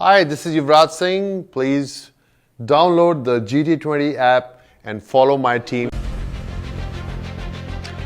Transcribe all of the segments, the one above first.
Hi, this is Yuvraj Singh. Please download the GT20 app and follow my team.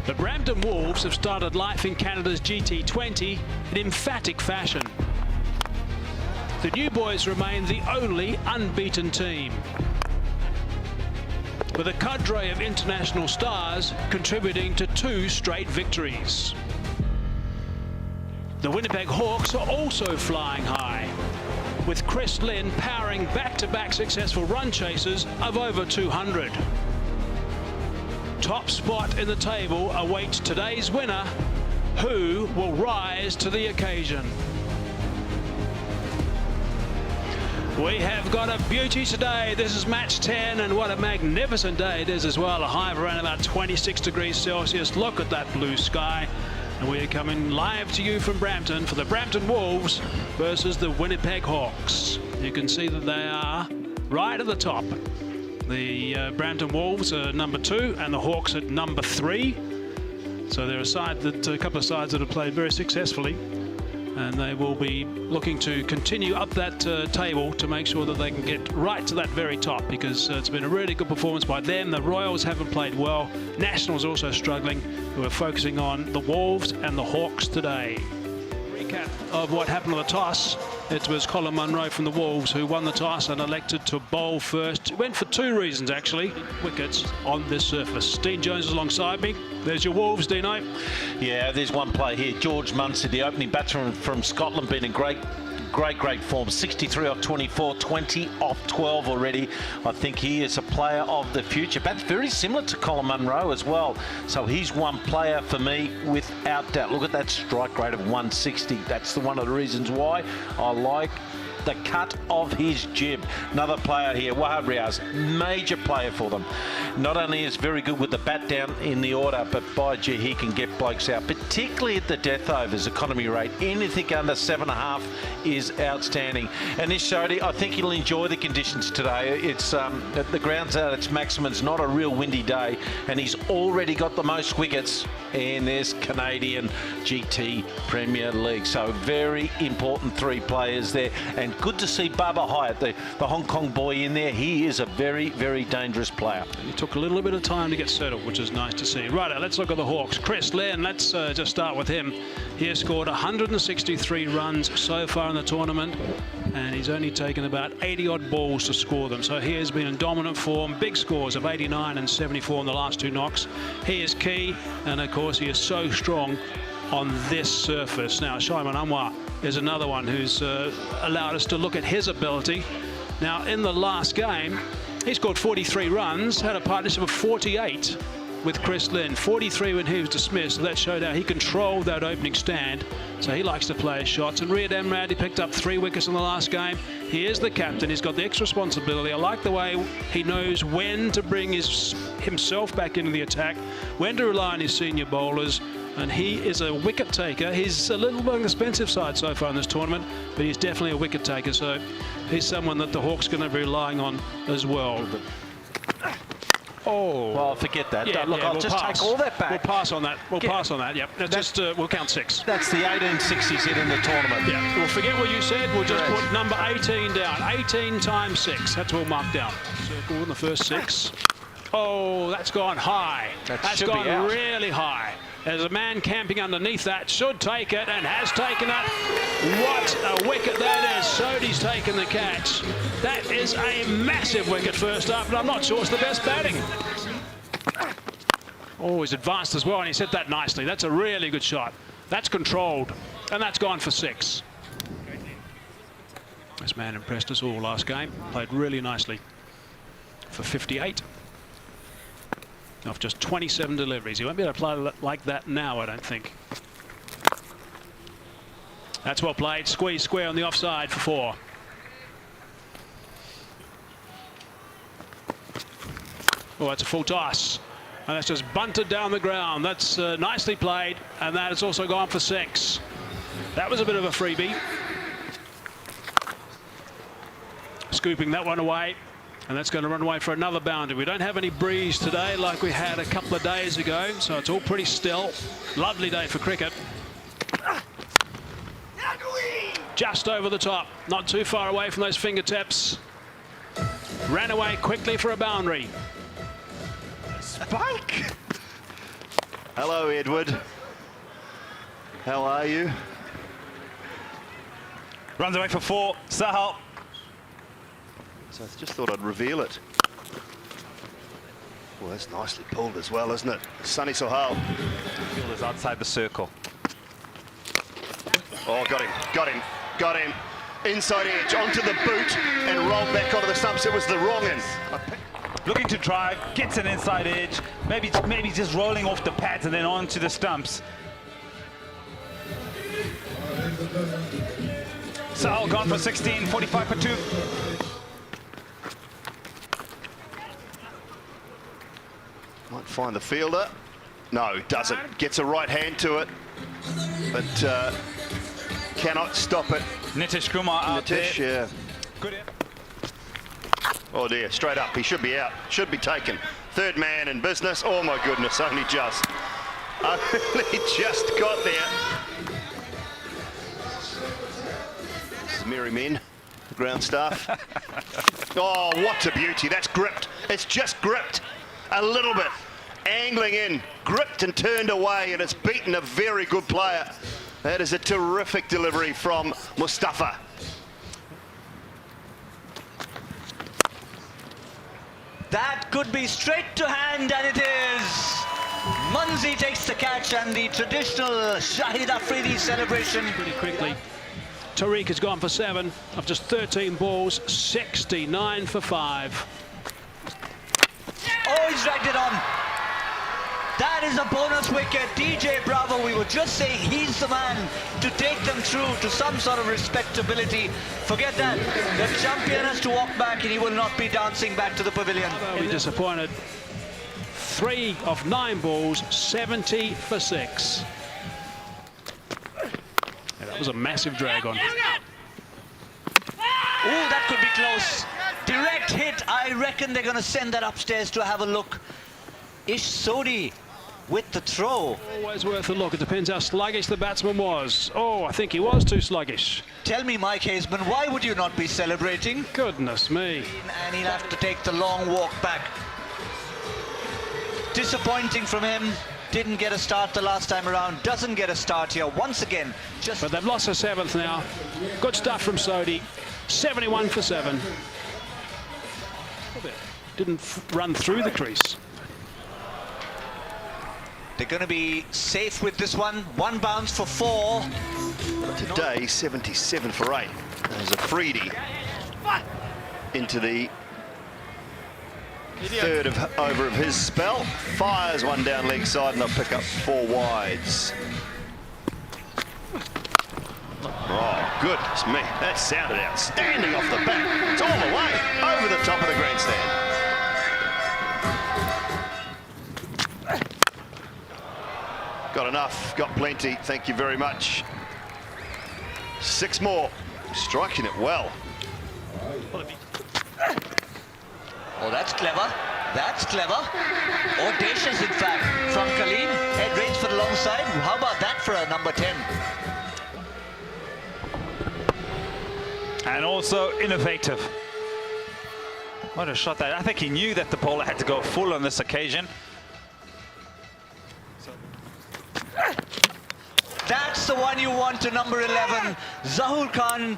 The Brampton Wolves have started life in Canada's GT20 in emphatic fashion. The new boys remain the only unbeaten team, with a cadre of international stars contributing to 2 straight victories. The Winnipeg Hawks are also flying high, with Chris Lynn powering back-to-back successful run chases of over 200. Top spot in the table awaits today's winner, who will rise to the occasion. We have got a beauty today. This is match 10, and what a magnificent day it is as well. A high of around about 26 degrees Celsius. Look at that blue sky. And we are coming live to you from Brampton for the Brampton Wolves versus the Winnipeg Hawks. You can see that they are right at the top. The Brampton Wolves are number 2 and the Hawks at number 3. So they're a couple of sides that have played very successfully, and they will be looking to continue up that table to make sure that they can get right to that very top, because it's been a really good performance by them. The Royals haven't played well. Nationals also struggling. We're focusing on the Wolves and the Hawks today. Recap of what happened on the toss. It was Colin Munro from the Wolves who won the toss and elected to bowl first. He went for 2 reasons, actually. Wickets on this surface. Dean Jones is alongside me. There's your Wolves, Dino. Yeah, there's one play here. George Munsey, the opening batsman from Scotland, been in great form. 63 off 24, 20 off 12 already. I think he is a player of the future. Bats very similar to Colin Munro as well. So he's one player for me without doubt. Look at that strike rate of 160. That's one of the reasons why I like the cut of his jib. Another player here, Wahab Riaz, major player for them. Not only is very good with the bat down in the order, but by gee, he can get blokes out, particularly at the death overs economy rate. Anything under 7.5 is outstanding. And this Shahid, I think he'll enjoy the conditions today. It's the ground's at its maximum. It's not a real windy day, and he's already got the most wickets in this Canadian GT Premier League. So very important 3 players there, and good to see Baba Hyatt, the Hong Kong boy, in there. He is a very, very dangerous player. He took a little bit of time to get settled, which is nice to see. Right, let's look at the Hawks. Chris Lynn, let's just start with him. He has scored 163 runs so far in the tournament, and he's only taken about 80-odd balls to score them. So he has been in dominant form. Big scores of 89 and 74 in the last 2 knocks. He is key, and of course he is so strong on this surface. Now, Shaiman Anwar is another one who's allowed us to look at his ability. Now, in the last game, he scored 43 runs, had a partnership of 48 with Chris Lynn. 43 when he was dismissed, so that showed how he controlled that opening stand. So he likes to play his shots. And Riaz Amrad, he picked up 3 wickets in the last game. He is the captain. He's got the extra responsibility. I like the way he knows when to bring himself back into the attack, when to rely on his senior bowlers. And he is a wicket taker. He's a little bit on the expensive side so far in this tournament, but he's definitely a wicket taker. So he's someone that the Hawks are going to be relying on as well. Oh, well, forget that. Yeah, Look, I'll just take all that back. We'll pass on that. Pass on that. Yep. We'll count 6. That's the 1860s hit in the tournament. Yeah. We'll forget what you said. We'll just put number 18 down. 18 times 6. That's what we'll mark down. Circle in the first 6. Oh, that's gone high. That's gone really high. There's a man camping underneath that, should take it, and has taken it. What a wicket that is. Sodhi's taken the catch. That is a massive wicket first up, and I'm not sure it's the best batting. Oh, he's advanced as well, and he's hit that nicely. That's a really good shot. That's controlled, and that's gone for 6. This man impressed us all last game. Played really nicely for 58. Off just 27 deliveries. He won't be able to play like that now, I don't think. That's well played. Squeeze square on the offside for 4. Oh, that's a full toss. And that's just bunted down the ground. That's nicely played. And that has also gone for 6. That was a bit of a freebie. Scooping that one away. And that's going to run away for another boundary. We don't have any breeze today like we had a couple of days ago, so it's all pretty still. Lovely day for cricket. just over the top, not too far away from those fingertips. Ran away quickly for a boundary. Spike! Hello, Edward. How are you? Runs away for 4. Shahid. So I just thought I'd reveal it. Well, that's nicely pulled as well, isn't it? Sunny Sohail. Fielders outside the circle. Oh, got him, got him, got him. Inside edge, onto the boot, and rolled back onto the stumps. It was the wrong end. Looking to drive, gets an inside edge. Maybe just rolling off the pads and then onto the stumps. Shahid gone for 16, 45 for 2. Might find the fielder. No, doesn't. Gets a right hand to it, but cannot stop it. Nitish Kumar out Nitish, there. yeah. Good hit. Oh dear, straight up. He should be out. Should be taken. Third man in business. Oh my goodness, only just. Only just got there. This is merry men, the ground staff. Oh, what a beauty. That's gripped. It's just gripped a little bit. Angling in, gripped and turned away, and it's beaten a very good player. That is a terrific delivery from Mustafa. That could be straight to hand, and it is. Munzi takes the catch, and the traditional Shahid Afridi celebration. Pretty quickly. Tariq has gone for 7 of just 13 balls, 69 for 5. Oh, he's dragged it on. That is a bonus wicket. DJ Bravo, we were just saying he's the man to take them through to some sort of respectability. Forget that. The champion has to walk back and he will not be dancing back to the pavilion. Be disappointed. 3 of 9 balls, 70 for 6. Yeah, that was a massive drag on. Oh, that could be close. Direct hit. I reckon they're going to send that upstairs to have a look. Ish Sodhi with the throw. Always worth a look. It depends how sluggish the batsman was. Oh, I think he was too sluggish. Tell me, Mike Haseman, why would you not be celebrating? Goodness me. And he'll have to take the long walk back. Disappointing from him. Didn't get a start the last time around. Doesn't get a start here once again. But they've lost the 7th now. Good stuff from Sodhi. 71 for 7. Didn't run through the crease. They're going to be safe with this one. 1 bounce for 4. Today, 77 for 8. There's Afridi into the third over of his spell. Fires one down leg side and they'll pick up 4 wides. Oh, goodness me. That sounded outstanding off the bat. It's all the way over the top of the grandstand. Got enough, got plenty, thank you very much. 6 more, striking it well. Oh, that's clever. That's clever. Audacious, in fact, from Kaleem. Head range for the long side. How about that for a number 10? And also innovative. What a shot that. I think he knew that the bowler had to go full on this occasion. That's the one you want to number 11. Zahul Khan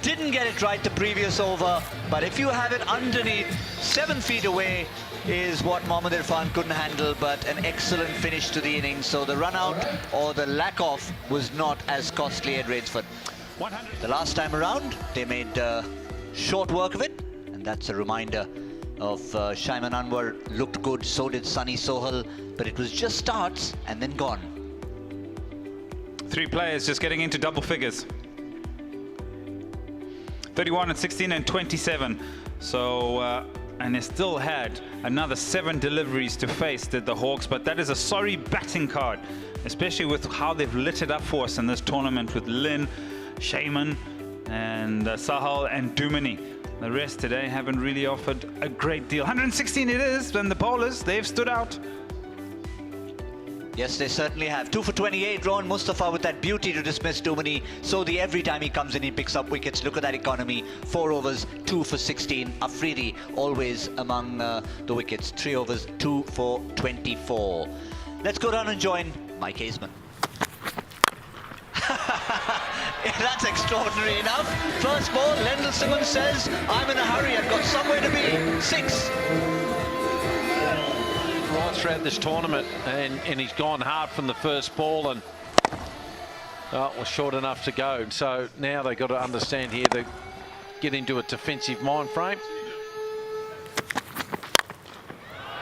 didn't get it right the previous over, but if you have it underneath, 7 feet away is what Mohammad Irfan couldn't handle, but an excellent finish to the innings. So the run out or the lack of was not as costly at Rainsford. The last time around, they made short work of it, and that's a reminder of Shaiman Anwar. Looked good, so did Sunny Sohail, but it was just starts and then gone. 3 players just getting into double figures. 31 and 16 and 27. So, and they still had another 7 deliveries to face, did the Hawks, but that is a sorry batting card, especially with how they've lit it up for us in this tournament with Lynn, Shaiman, and Sahal and Dumini. The rest today haven't really offered a great deal. 116 it is, and the bowlers, they've stood out. Yes, they certainly have. 2 for 28, Ron Mustafa with that beauty to dismiss too many. So every time he comes in, he picks up wickets. Look at that economy. 4 overs, 2 for 16. Afridi always among the wickets. 3 overs, 2 for 24. Let's go down and join Mike Haseman. That's extraordinary enough. First ball, Lendl Simmons says, I'm in a hurry, I've got somewhere to be. 6. Right throughout this tournament, and he's gone hard from the first ball, and it was short enough to go. So now they've got to understand here, they get into a defensive mind frame.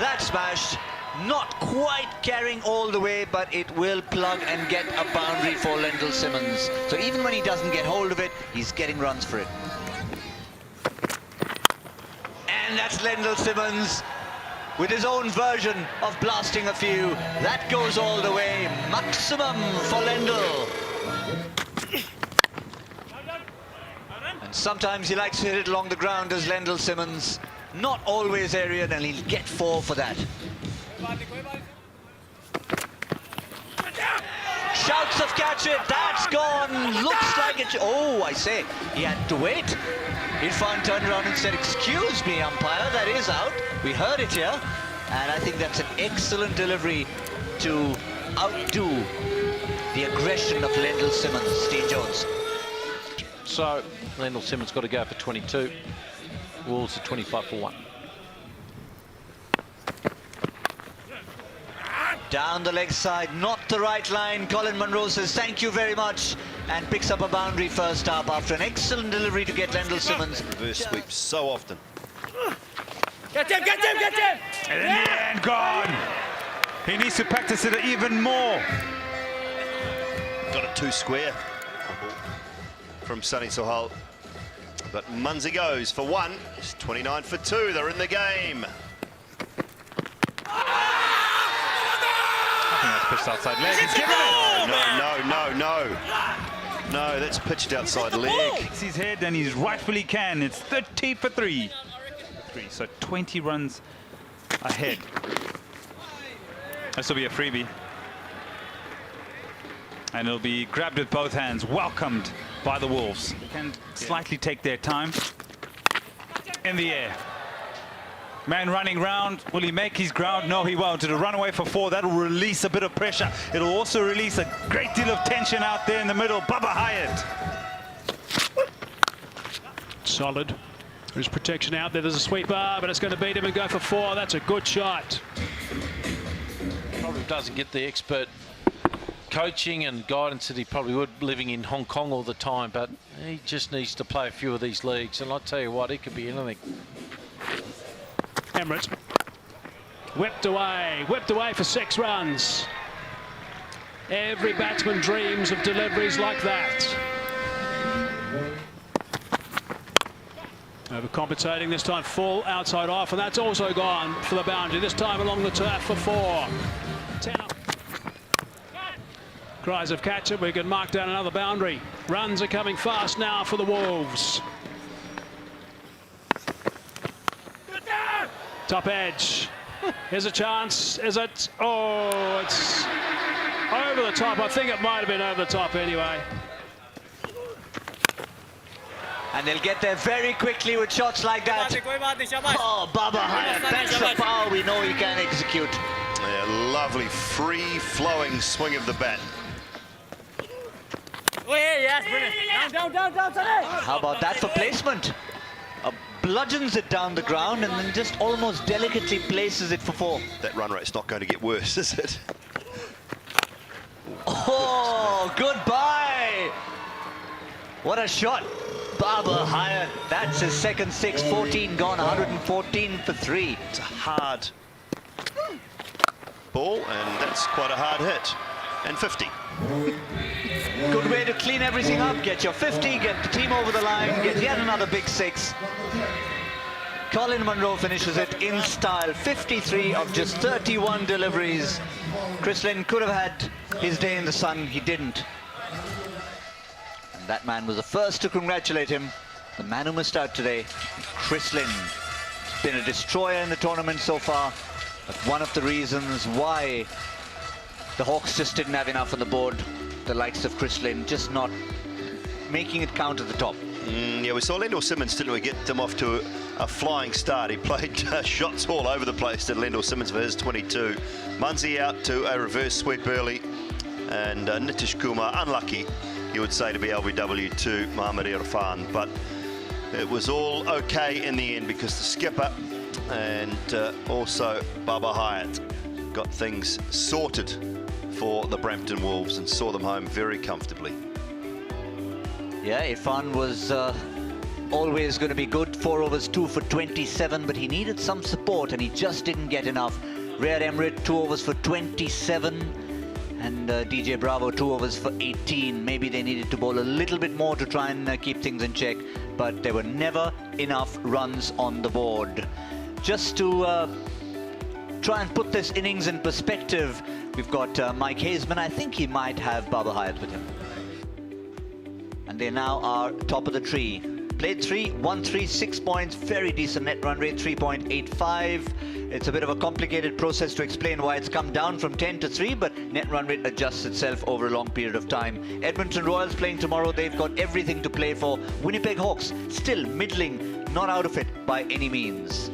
That smashed, not quite carrying all the way, but it will plug and get a boundary for Lendl Simmons. So even when he doesn't get hold of it, he's getting runs for it. And that's Lendl Simmons with his own version of blasting a few. That goes all the way. Maximum for Lendl. And sometimes he likes to hit it along the ground as Lendl Simmons. Not always aerial, and he'll get 4 for that. Shouts of catch it, that's gone. Looks like it. Oh, I say, he had to wait. Irfan turned around and said, excuse me, umpire, that is out. We heard it here. And I think that's an excellent delivery to outdo the aggression of Lendl Simmons. Steve Jones. So Lendl Simmons got to go for 22. Wolves are 25 for 1. Down the leg side, not the right line. Colin Munro says thank you very much and picks up a boundary first up after an excellent delivery to get Lendl Simmons. Reverse sweep so often. Get him, get him, get him! And in the end, gone. He needs to practice it even more. Got it 2 square from Sunny Sohail. But Munzi goes for 1. It's 29 for 2. They're in the game. I think that's pitched outside leg. He's given it. No, that's pitched outside leg. Kicks his head, and he's rightfully can. It's 30 for 3. So 20 runs ahead. This will be a freebie. And it'll be grabbed with both hands, welcomed by the Wolves. They can slightly take their time. In the air. Man running round. Will he make his ground? No, he won't. It'll run away for 4. That'll release a bit of pressure. It'll also release a great deal of tension out there in the middle. Bubba Hyatt. Solid. There's protection out there. There's a sweeper, but it's going to beat him and go for 4. That's a good shot. Probably doesn't get the expert coaching and guidance that he probably would living in Hong Kong all the time, but he just needs to play a few of these leagues, and I'll tell you what, he could be anything. Emirates whipped away for 6 runs. Every batsman dreams of deliveries like that. Overcompensating this time, full outside off, and that's also gone for the boundary. This time along the turf for 4. 10 up. Cries of catch it. We can mark down another boundary. Runs are coming fast now for the Wolves. Top edge. Here's a chance. Is it? Oh, it's over the top. I think it might have been over the top anyway. And they'll get there very quickly with shots like that. Oh, Baba Hyatt, that's the power we know he can execute. Yeah, lovely free-flowing swing of the bat. How about that for placement? Bludgeons it down the ground and then just almost delicately places it for 4. That run rate's not going to get worse, is it? Oh, goodbye! What a shot. Baba Hyatt, that's his second 6, 14 gone, 114 for 3. It's a hard ball, and that's quite a hard hit. And 50. Good way to clean everything up, get your 50, get the team over the line, get yet another big 6. Colin Munro finishes it in style, 53 of just 31 deliveries. Chris Lynn could have had his day in the sun, he didn't. And that man was the first to congratulate him. The man who missed out today, Chris Lynn. Been a destroyer in the tournament so far, but one of the reasons why The Hawks just didn't have enough on the board. The likes of Chris Lynn just not making it count at the top. Yeah, we saw Lendl Simmons, didn't we, get him off to a flying start. He played shots all over the place, did Lendl Simmons for his 22. Munsie out to a reverse sweep early, and Nitish Kumar unlucky, you would say, to be LBW to Mohammad Irfan, but it was all okay in the end because the skipper and also Baba Hyatt got things sorted for the Brampton Wolves and saw them home very comfortably. Yeah, Irfan was always going to be good. 4 overs, 2 for 27, but he needed some support and he just didn't get enough. Riyad Emrit, 2 overs for 27, and DJ Bravo, 2 overs for 18. Maybe they needed to bowl a little bit more to try and keep things in check, but there were never enough runs on the board. Just to try and put this innings in perspective, we've got Mike Hazeman. I think he might have Baba Hyatt with him. And they now are top of the tree. Played 3, 1 3, 6 points, very decent net run rate, 3.85. It's a bit of a complicated process to explain why it's come down from 10 to 3, but net run rate adjusts itself over a long period of time. Edmonton Royals playing tomorrow. They've got everything to play for. Winnipeg Hawks still middling, not out of it by any means.